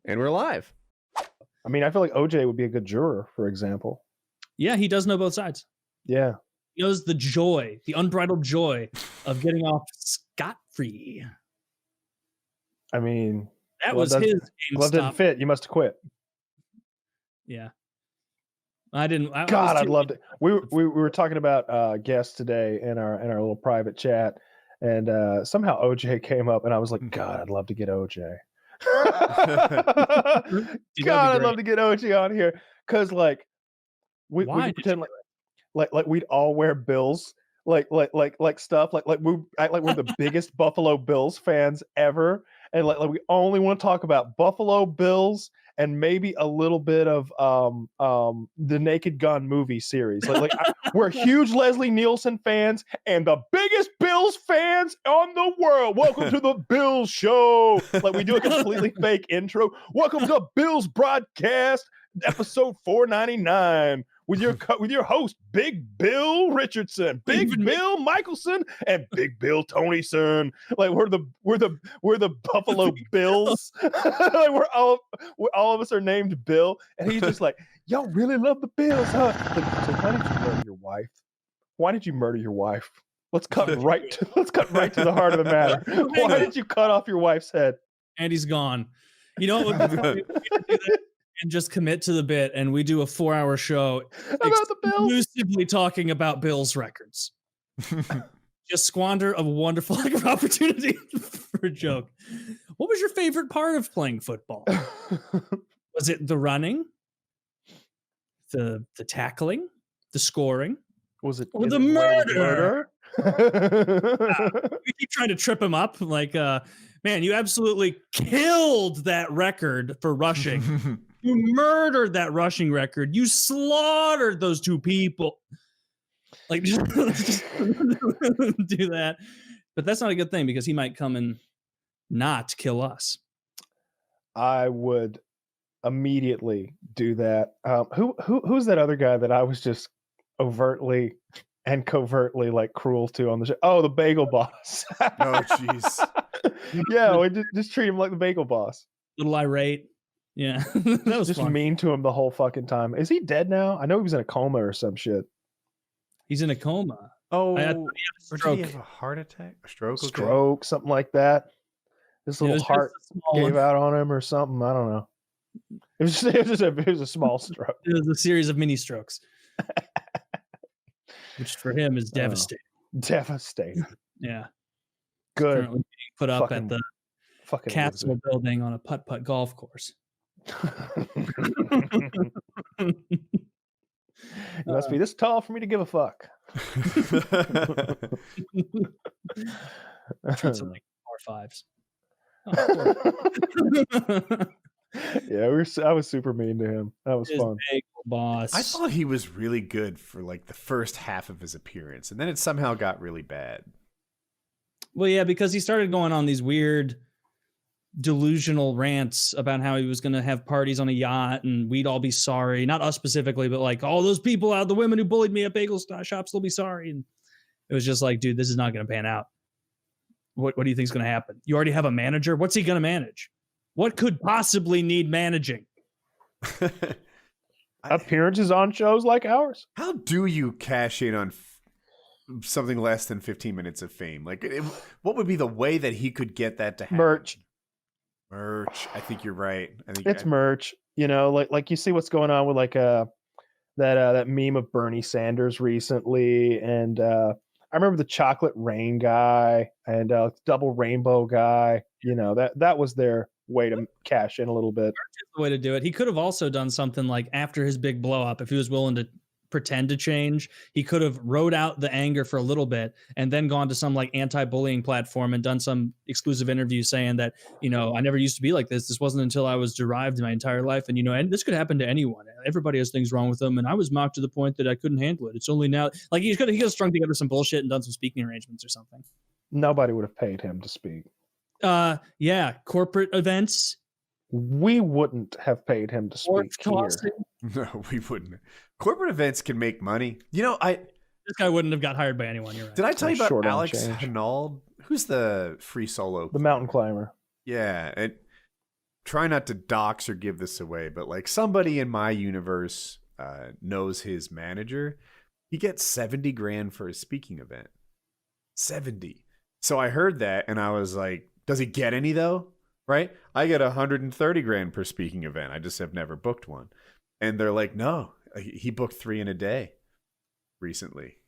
And we're live. I mean, I feel like OJ would be a good juror, for example. Yeah, he does know both sides. Yeah. He knows the joy, the unbridled joy of getting off scot-free. I mean, that was his glove didn't fit. You must have quit. Yeah. I didn't. God, I'd love to. We were talking about guests today in our little private chat, and somehow OJ came up, and I was like, God, I'd love to get OJ. God, I'd love to get OJ on here because like we could pretend like we'd all wear Bills like stuff like we act like we're the biggest Buffalo Bills fans ever, and like we only want to talk about Buffalo Bills and maybe a little bit of the Naked Gun movie series. We're huge Leslie Nielsen fans and the biggest Bills fans on the world. Welcome to the Bills show. Like we do a completely fake intro. Welcome to Bills broadcast episode 499 with your host Big Bill Richardson, Big Bill Michelson, and Big Bill Tonyson. Like we're the Buffalo Bills. Like we're all of us are named Bill, and he's just like, y'all really love the Bills, huh? Like, so why did you murder your wife? Why did you murder your wife? Let's cut right to the heart of the matter. Why did you cut off your wife's head? And he's gone. You know what would be funny? And just commit to the bit, and we do a 4-hour show about the Bills, exclusively talking about Bills records. Just squander a wonderful opportunity for a joke. What was your favorite part of playing football? Was it the running, the tackling, the scoring? Was it or the murder? We keep trying to trip him up, like, man, you absolutely killed that record for rushing. You murdered that rushing record. You slaughtered those two people. Like, just do that. But that's not a good thing because he might come and not kill us. I would immediately do that. Who's that other guy that I was just overtly and covertly like cruel to on the show? Oh, the Bagel Boss. Oh, jeez. Yeah, we just treat him like the Bagel Boss. Little irate. Yeah, that was just fun. mean to him the whole fucking time. Is he dead now? I know he was in a coma or some shit. He's in a coma. Oh, he had a stroke. Did he have a heart attack? A stroke? Stroke, something like that. This little heart gave out on him or something. I don't know. It was a small stroke. It was a series of mini strokes, which for him is devastating. Devastating. Yeah. Good. Currently being put up at the Castle building on a putt-putt golf course. You must be this tall for me to give a fuck. Treats him like R5s. Yeah, I was super mean to him. That was fun. Boss. I thought he was really good for like the first half of his appearance, and then it somehow got really bad. Well, yeah, because he started going on these weird delusional rants about how he was going to have parties on a yacht and we'd all be sorry. Not us specifically, but like all those people out, the women who bullied me at bagel shops, they'll be sorry. And it was just like, dude, this is not going to pan out. What do you think is going to happen? You already have a manager. What's he going to manage? What could possibly need managing? Appearances on shows like ours. How do you cash in on something less than 15 minutes of fame? Like, what would be the way that he could get that to happen? Merch. I think you're right. I think it's merch. You know, like you see what's going on with like that meme of Bernie Sanders recently, and I remember the chocolate rain guy and double rainbow guy. You know, that was their way to cash in a little bit. That's the way to do it. He could have also done something like after his big blow up, if he was willing to pretend to change, he could have rode out the anger for a little bit and then gone to some like anti-bullying platform and done some exclusive interview saying that, you know, I never used to be like this. This wasn't until I was derived my entire life. And, you know, and this could happen to anyone. Everybody has things wrong with them. And I was mocked to the point that I couldn't handle it. It's only now, like he could have strung together some bullshit and done some speaking arrangements or something. Nobody would have paid him to speak. Yeah. Corporate events. We wouldn't have paid him to speak here. No, we wouldn't. Corporate events can make money. You know, this guy wouldn't have got hired by anyone. You're right. Did I tell you about Alex Hinault? Who's the free solo? The mountain climber. Yeah. try not to dox or give this away, but like somebody in my universe knows his manager. He gets 70 grand for a speaking event. 70. So I heard that and I was like, does he get any though? Right? I get 130 grand per speaking event. I just have never booked one. And they're like, no, he booked 3 in a day recently.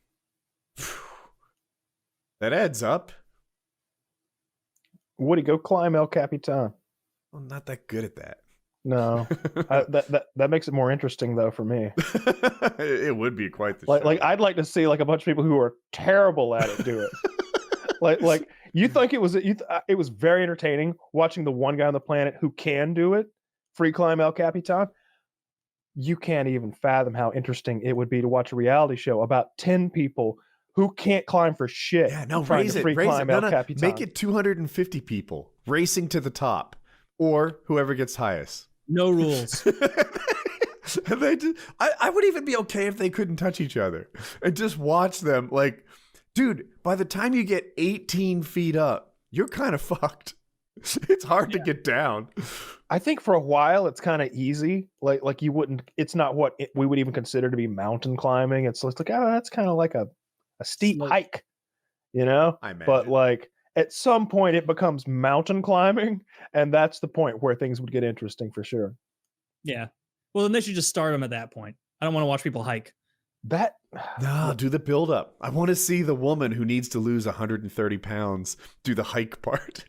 That adds up. Woody, go climb El Capitan. I'm not that good at that. No, that makes it more interesting though for me. It would be quite the show. Like I'd like to see like a bunch of people who are terrible at it do it. like you think it was very entertaining watching the one guy on the planet who can do it, free climb El Capitan. You can't even fathom how interesting it would be to watch a reality show about 10 people who can't climb for shit. Yeah, no, raise it. Make it 250 people racing to the top, or whoever gets highest. No rules. And I would even be okay if they couldn't touch each other and just watch them. Like, dude, by the time you get 18 feet up, you're kind of fucked. It's hard to get down. I think for a while it's kind of easy. Like you wouldn't. It's not what we would even consider to be mountain climbing. It's like, oh, that's kind of like a steep hike, you know. But like at some point it becomes mountain climbing, and that's the point where things would get interesting for sure. Yeah. Well, then they should just start them at that point. I don't want to watch people hike. No, do the build up. I want to see the woman who needs to lose 130 pounds do the hike part.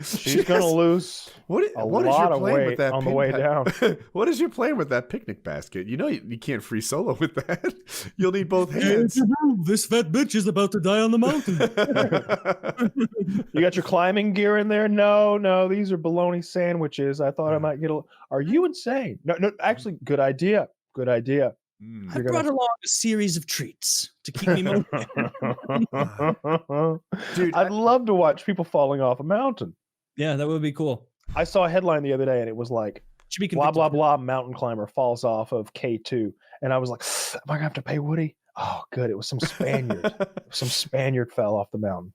She's gonna lose what is your plan with that on the way down? What is your plan with that picnic basket? You know you can't free solo with that. You'll need both hands. This fat bitch is about to die on the mountain. You got your climbing gear in there? No, these are bologna sandwiches. I thought I might get a. Are you insane? No, actually, good idea. I brought along a series of treats to keep me motivated. Dude, I'd love to watch people falling off a mountain. Yeah, that would be cool. I saw a headline the other day and it was like, blah, blah, blah, mountain climber falls off of K2. And I was like, am I going to have to pay Woody? Oh, good. It was some Spaniard. Some Spaniard fell off the mountain.